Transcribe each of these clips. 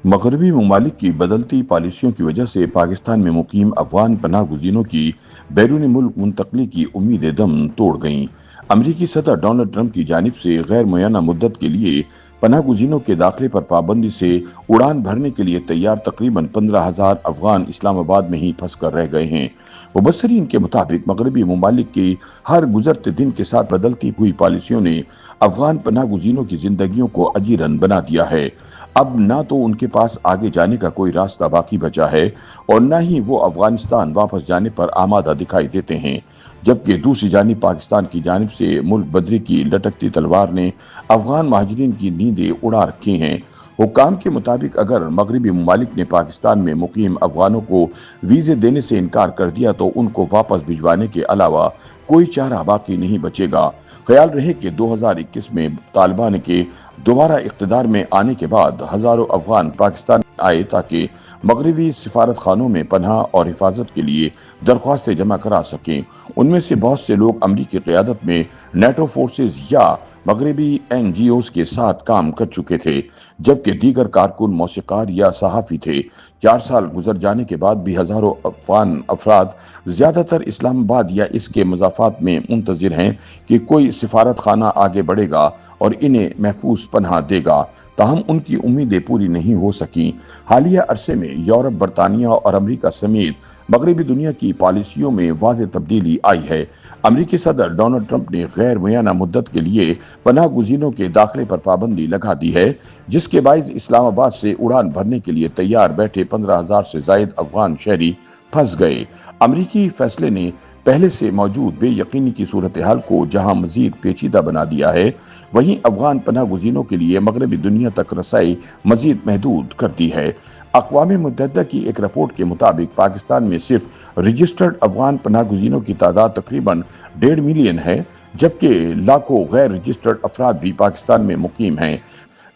मगरबी ममालिक की बदलती पॉलिसियों की वजह से पाकिस्तान में मुकीम अफगान पनाह गुज़ीरों की बैरून मुल्क मुंतकली की उम्मीदें दम तोड़ गईं। अमरीकी सदर डोनाल्ड ट्रंप की जानिब से गैर मुय्यना मुद्दत के लिए पनाह गुज़ीरों के दाखिले पर पाबंदी से उड़ान भरने के लिए तैयार तकरीबन 15,000 अफगान इस्लामाबाद में ही फंस कर रह गए हैं। मुबस्सरीन के मुताबिक मगरबी ममालिक की हर गुजरते दिन के साथ बदलती हुई पॉलिसियों ने अफगान पनाह गुज़ीरों की जिंदगियों को अजीरन बना दिया है। अब ना तो उनके पास आगे जाने का कोई रास्ता बाकी बचा है और न ही वो अफगानिस्तान वापस जाने पर आमादा दिखाई देते हैं, जबकि दूसरी जानिब पाकिस्तान की जानिब से मुल्क बदरी की लटकती तलवार ने अफगान महाजरीन की नींदें उड़ा रखी हैं। हुक्काम के मुताबिक अगर मगरबी ममालिक ने पाकिस्तान में मुकीम अफगानों को वीज़े देने से इनकार कर दिया तो उनको वापस भिजवाने के अलावा कोई चारा बाकी नहीं बचेगा। ख्याल रहे कि 2021 में तालिबान के दोबारा इख्तिदार में आने के बाद हजारों अफगान पाकिस्तान आए ताकि मगरबी सिफारत खानों में पनाह और हिफाजत के लिए दरख्वास्तें जमा करा सकें। उनमें से बहुत से लोग अमरीकी क़यादत में नेटो फोर्सेज या मगरबी NGOs के साथ काम कर चुके थे, जबकि दीगर कारकुन, मौसीकार या सहाफ़ी थे। 4 साल गुजर जाने के बाद भी हजारों अफगान अफराद ज्यादातर इस्लामाबाद या इसके मज़ाफ़ात में मुंतज़िर हैं कि कोई सिफारत खाना आगे बढ़ेगा और इन्हें महफूज पनाह देगा, ताहम उनकी उम्मीदें पूरी नहीं हो सकी। हालिया अरसे में यूरोप, बरतानिया और अमरीका समेत मगरबी दुनिया की पॉलिसियों में वाज़ेह तब्दीली आई है। अमरीकी सदर डोनाल्ड ट्रंप ने गैर मुय्यना मुद्दत के लिए पनाह गुज़ीरों के दाखिले पर पाबंदी लगा दी है, जिसके बाइस इस्लामाबाद से उड़ान भरने के लिए तैयार बैठे 15,000 से जायद अफगान शहरी फंस गए। अमरीकी फैसले ने पहले से मौजूद बेयकीनी की सूरत हाल को जहां मजीद पेचीदा बना दिया है, वहीं अफगान पनाह गुज़ीरों के लिए मगरबी दुनिया तक रसाई मजीद महदूद कर दी है। अक़वाम मुत्तहिदा की एक रिपोर्ट के मुताबिक पाकिस्तान में सिर्फ रजिस्टर्ड अफगान पनाह गुज़ीरों की तादाद तकरीबन 1.5 मिलियन है, जबकि लाखों गैर रजिस्टर्ड अफराद भी पाकिस्तान में मुकीम हैं।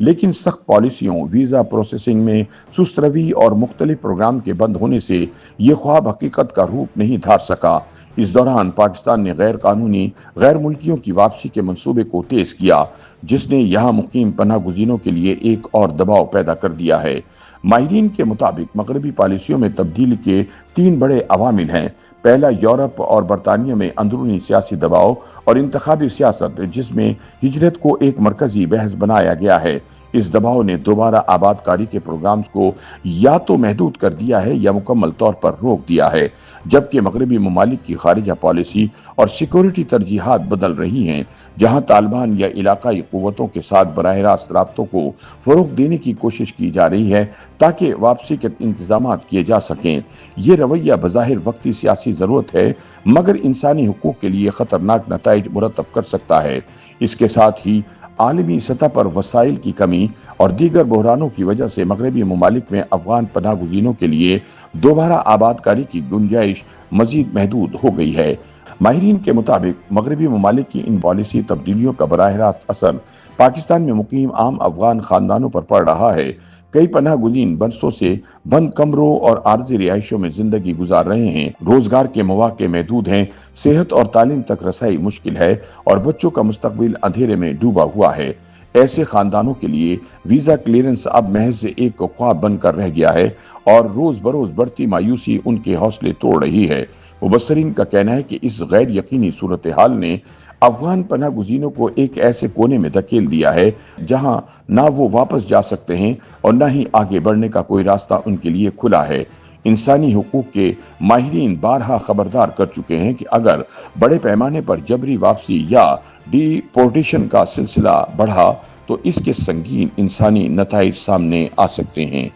लेकिन सख्त पॉलिसियों, वीज़ा प्रोसेसिंग में सुस्त रवि और मुख्तलिफ प्रोग्राम के बंद होने से ये ख्वाब हकीकत का रूप नहीं धार सका। इस दौरान पाकिस्तान ने गैर कानूनी गैर मुल्कियों की वापसी के मंसूबे को तेज किया, जिसने यहाँ मुकीम पनाह गुज़ीरों के लिए एक और दबाव पैदा कर दिया है। माहिरीन के मुताबिक मगरबी पॉलिसियों में तब्दीली के 3 बड़े अवामिल हैं। पहला, यूरोप और बरतानिया में अंदरूनी सियासी दबाव और इंतखाबी सियासत, जिसमें हिजरत को एक मरकजी बहस बनाया गया है। इस दबाव ने दोबारा आबादकारी के प्रोग्राम्स को या तो महदूद कर दिया है या मुकम्मल तौर पर रोक दिया है, जबकि मगरबी ममालिक की खारिजा पॉलिसी और सिक्योरिटी तरजीहात बदल रही हैं, जहां तालिबान या इलाकाई कुव्वतों के साथ बराह रास्त राब्तों को फरोग देने की कोशिश की जा रही है ताकि वापसी के इंतजाम किए जा सकें। ये रवैया बज़ाहिर वक्ती सियासी ज़रूरत है, मगर इंसानी हुकूक के लिए ख़तरनाक नताइज मुरतब कर सकता है। इसके साथ ही आलमी सतह पर वसाइल की कमी और दीगर बहरानों की वजह से मगरबी ममालिक में अफगान पनाह गुज़ीरों के लिए दोबारा आबादकारी की गुंजाइश मजीद महदूद हो गई है। माहिरीन के मुताबिक मगरबी ममालिक की इन पॉलिसी तब्दीलियों का बराह रास्त असर पाकिस्तान में मुकीम आम अफगान खानदानों पर पड़ रहा है। कई पनाह गुज़ीर बरसों से बंद कमरों और आर्जी रिहाइशों में जिंदगी गुजार रहे हैं। रोजगार के मौके महदूद हैं, सेहत और तालीम तक रसाई मुश्किल है और बच्चों का मुस्तकबिल अंधेरे में डूबा हुआ है। ऐसे खानदानों के लिए वीजा क्लियरेंस अब महज एक ख्वाब बनकर रह गया है और रोज बरोज बढ़ती मायूसी उनके हौसले तोड़ रही है। मुबस्सरीन का कहना है कि इस गैर यकीनी सूरत हाल ने अफगान पनाह गुज़ीरों को एक ऐसे कोने में धकेल दिया है जहां ना वो वापस जा सकते हैं और ना ही आगे बढ़ने का कोई रास्ता उनके लिए खुला है। इंसानी हुकूक के माहिरीन बारहा खबरदार कर चुके हैं कि अगर बड़े पैमाने पर जबरी वापसी या डिपोर्टेशन का सिलसिला बढ़ा तो इसके संगीन इंसानी नताइज सामने आ सकते हैं।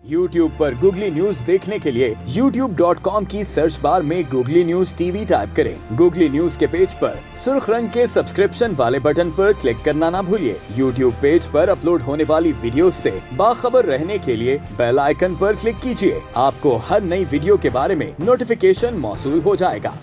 YouTube पर गूगली न्यूज देखने के लिए youtube.com की सर्च बार में गूगली न्यूज TV टाइप करें। गूगली न्यूज के पेज पर सुर्ख रंग के सब्सक्रिप्शन वाले बटन पर क्लिक करना ना भूलिए। YouTube पेज पर अपलोड होने वाली वीडियोस से बाखबर रहने के लिए बेल आइकन पर क्लिक कीजिए। आपको हर नई वीडियो के बारे में नोटिफिकेशन मौसूल हो जाएगा।